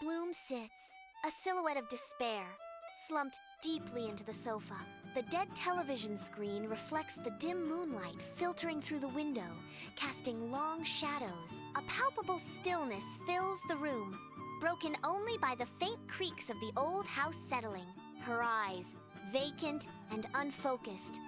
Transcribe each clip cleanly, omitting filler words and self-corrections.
Bloom sits, a silhouette of despair, slumped deeply into the sofa. The dead television screen reflects the dim moonlight filtering through the window, casting long shadows. A palpable stillness fills the room, broken only by the faint creaks of the old house settling. Her eyes, vacant and unfocused,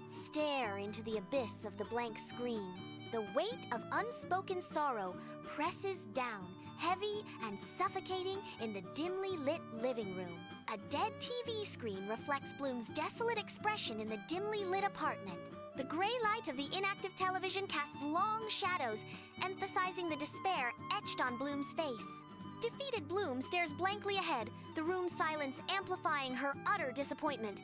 stare into the abyss of the blank screen. The weight of unspoken sorrow presses down, heavy and suffocating in the dimly lit living room. A dead TV screen reflects Bloom's desolate expression in the dimly lit apartment. The gray light of the inactive television casts long shadows, emphasizing the despair etched on Bloom's face. Defeated Bloom stares blankly ahead, the room's silence amplifying her utter disappointment.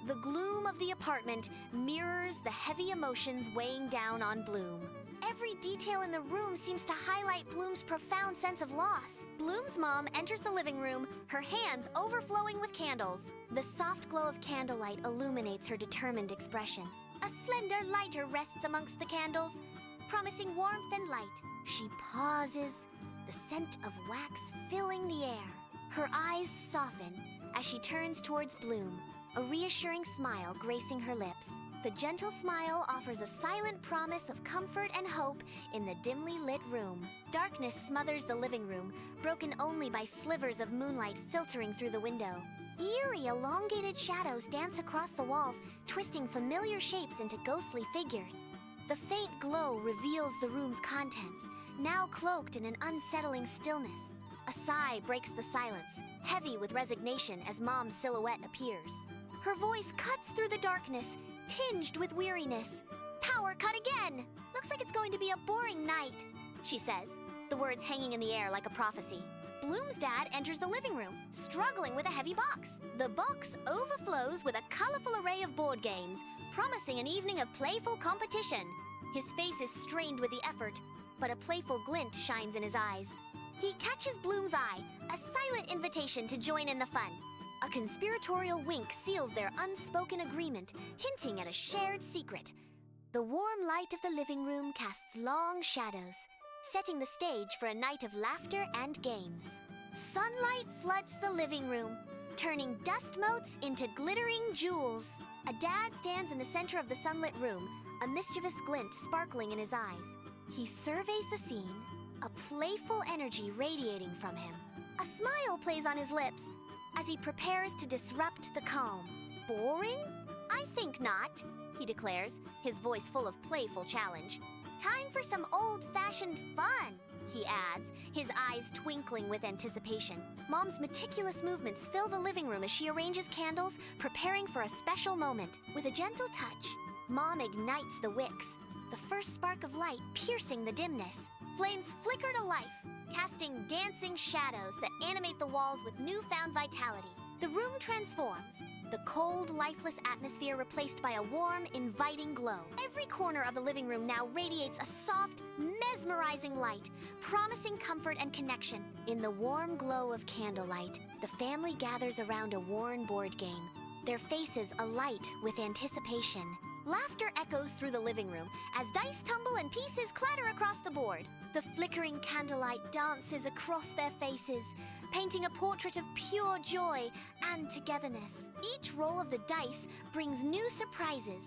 The gloom of the apartment mirrors the heavy emotions weighing down on Bloom. Every detail in the room seems to highlight Bloom's profound sense of loss. Bloom's mom enters the living room, her hands overflowing with candles. The soft glow of candlelight illuminates her determined expression. A slender lighter rests amongst the candles, promising warmth and light. She pauses, the scent of wax filling the air. Her eyes soften as she turns towards Bloom, a reassuring smile gracing her lips. The gentle smile offers a silent promise of comfort and hope in the dimly lit room. Darkness smothers the living room, broken only by slivers of moonlight filtering through the window. Eerie, elongated shadows dance across the walls, twisting familiar shapes into ghostly figures. The faint glow reveals the room's contents, now cloaked in an unsettling stillness. A sigh breaks the silence, heavy with resignation as Mom's silhouette appears. Her voice cuts through the darkness, tinged with weariness. Power cut again! Looks like it's going to be a boring night, she says, the words hanging in the air like a prophecy. Bloom's dad enters the living room, struggling with a heavy box. The box overflows with a colorful array of board games, promising an evening of playful competition. His face is strained with the effort, but a playful glint shines in his eyes. He catches Bloom's eye, a silent invitation to join in the fun. A conspiratorial wink seals their unspoken agreement, hinting at a shared secret. The warm light of the living room casts long shadows, setting the stage for a night of laughter and games. Sunlight floods the living room, turning dust motes into glittering jewels. A dad stands in the center of the sunlit room, a mischievous glint sparkling in his eyes. He surveys the scene, a playful energy radiating from him. A smile plays on his lips as he prepares to disrupt the calm. Boring? I think not, he declares, his voice full of playful challenge. Time for some old-fashioned fun, he adds, his eyes twinkling with anticipation. Mom's meticulous movements fill the living room as she arranges candles, preparing for a special moment. With a gentle touch, Mom ignites the wicks, the first spark of light piercing the dimness. Flames flicker to life, casting dancing shadows that animate the walls with newfound vitality. The room transforms, the cold, lifeless atmosphere replaced by a warm, inviting glow. Every corner of the living room now radiates a soft, mesmerizing light, promising comfort and connection. In the warm glow of candlelight, the family gathers around a worn board game, their faces alight with anticipation. Laughter echoes through the living room as dice tumble and pieces clatter across the board. The flickering candlelight dances across their faces, painting a portrait of pure joy and togetherness. Each roll of the dice brings new surprises,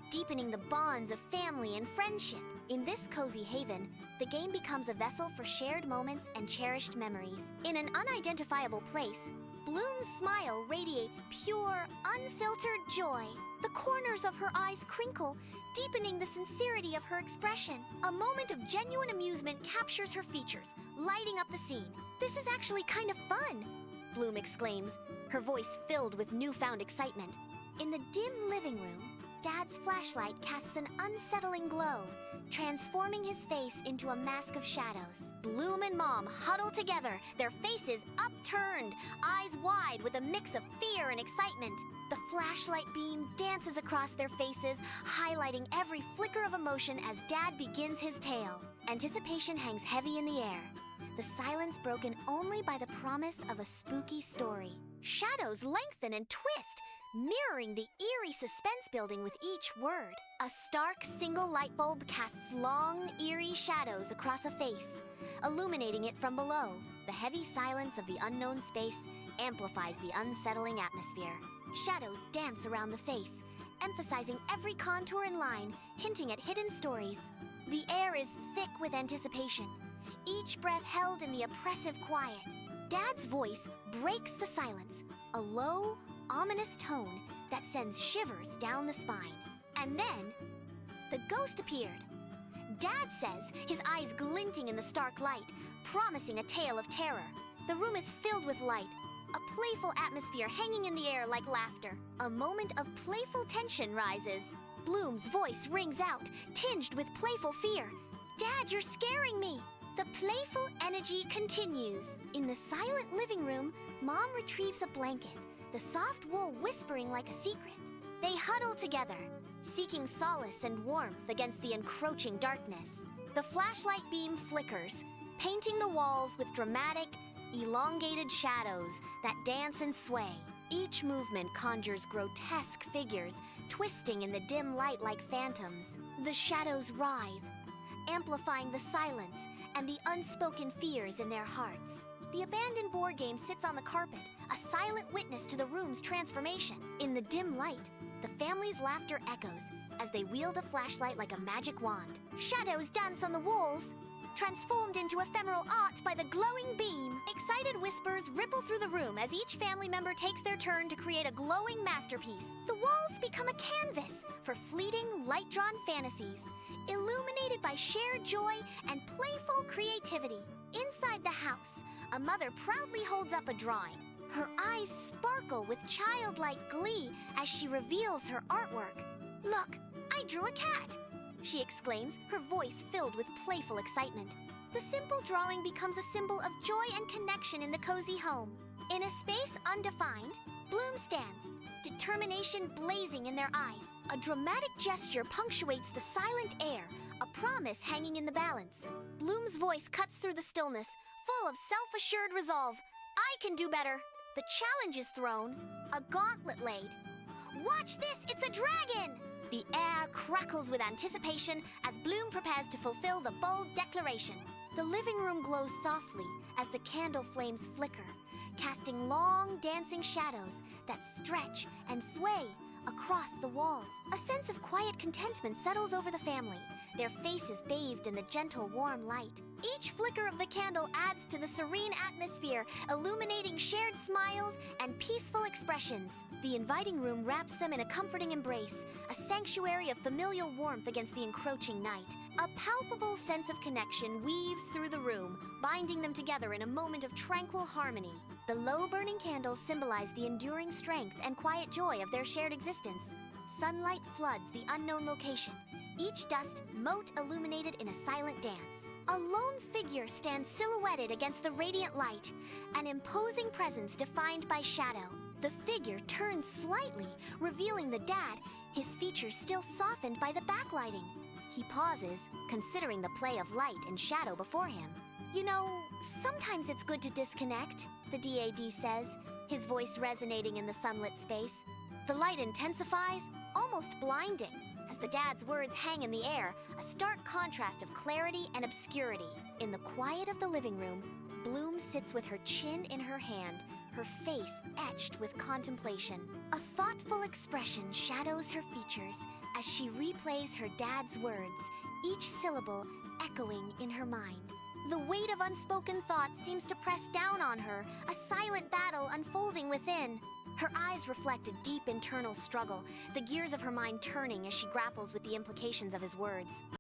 deepening the bonds of family and friendship. In this cozy haven, the game becomes a vessel for shared moments and cherished memories. In an unidentifiable place, Bloom's smile radiates pure, unfiltered joy. The corners of her eyes crinkle, deepening the sincerity of her expression. A moment of genuine amusement captures her features, lighting up the scene. This is actually kind of fun, Bloom exclaims, her voice filled with newfound excitement. In the dim living room, Dad's flashlight casts an unsettling glow, transforming his face into a mask of shadows. Bloom and Mom huddle together, their faces upturned, eyes wide with a mix of fear and excitement. The flashlight beam dances across their faces, highlighting every flicker of emotion as Dad begins his tale. Anticipation hangs heavy in the air, the silence broken only by the promise of a spooky story. Shadows lengthen and twist, mirroring the eerie suspense building with each word. A stark single light bulb casts long, eerie shadows across a face, illuminating it from below. The heavy silence of the unknown space amplifies the unsettling atmosphere. Shadows dance around the face, emphasizing every contour and line, hinting at hidden stories. The air is thick with anticipation, each breath held in the oppressive quiet. Dad's voice breaks the silence, a low, ominous tone that sends shivers down the spine. And then, the ghost appeared. Dad says, his eyes glinting in the stark light, promising a tale of terror. The room is filled with light, a playful atmosphere hanging in the air like laughter. A moment of playful tension rises. Bloom's voice rings out, tinged with playful fear. Dad, you're scaring me! The playful energy continues. In the silent living room, Mom retrieves a blanket, the soft wool whispering like a secret. They huddle together, seeking solace and warmth against the encroaching darkness. The flashlight beam flickers, painting the walls with dramatic, elongated shadows that dance and sway. Each movement conjures grotesque figures, twisting in the dim light like phantoms. The shadows writhe, amplifying the silence and the unspoken fears in their hearts. The abandoned board game sits on the carpet, a silent witness to the room's transformation. In the dim light, the family's laughter echoes as they wield a flashlight like a magic wand. Shadows dance on the walls, transformed into ephemeral art by the glowing beam. Excited whispers ripple through the room as each family member takes their turn to create a glowing masterpiece. The walls become a canvas for fleeting, light-drawn fantasies, illuminated by shared joy and playful creativity. Inside the house, a mother proudly holds up a drawing. Her eyes sparkle with childlike glee as she reveals her artwork. "Look, I drew a cat!" she exclaims, her voice filled with playful excitement. The simple drawing becomes a symbol of joy and connection in the cozy home. In a space undefined, Bloom stands, determination blazing in their eyes. A dramatic gesture punctuates the silent air, a promise hanging in the balance. Bloom's voice cuts through the stillness, full of self-assured resolve. "I can do better." The challenge is thrown, a gauntlet laid. "Watch this, it's a dragon!" The air crackles with anticipation as Bloom prepares to fulfill the bold declaration. The living room glows softly as the candle flames flicker, casting long, dancing shadows that stretch and sway across the walls. A sense of quiet contentment settles over the family, their faces bathed in the gentle, warm light. Each flicker of the candle adds to the serene atmosphere, illuminating shared smiles and peaceful expressions. The inviting room wraps them in a comforting embrace, a sanctuary of familial warmth against the encroaching night. A palpable sense of connection weaves through the room, binding them together in a moment of tranquil harmony. The low-burning candles symbolize the enduring strength and quiet joy of their shared existence. Sunlight floods the unknown location, each dust mote illuminated in a silent dance. A lone figure stands silhouetted against the radiant light, an imposing presence defined by shadow. The figure turns slightly, revealing the dad, his features still softened by the backlighting. He pauses, considering the play of light and shadow before him. "You know, sometimes it's good to disconnect," the DAD says, his voice resonating in the sunlit space. The light intensifies, almost blinding, as the dad's words hang in the air, a stark contrast of clarity and obscurity. In the quiet of the living room, Bloom sits with her chin in her hand, her face etched with contemplation. A thoughtful expression shadows her features as she replays her dad's words, each syllable echoing in her mind. The weight of unspoken thoughts seems to press down on her, a silent battle unfolding within. Her eyes reflect a deep internal struggle, the gears of her mind turning as she grapples with the implications of his words.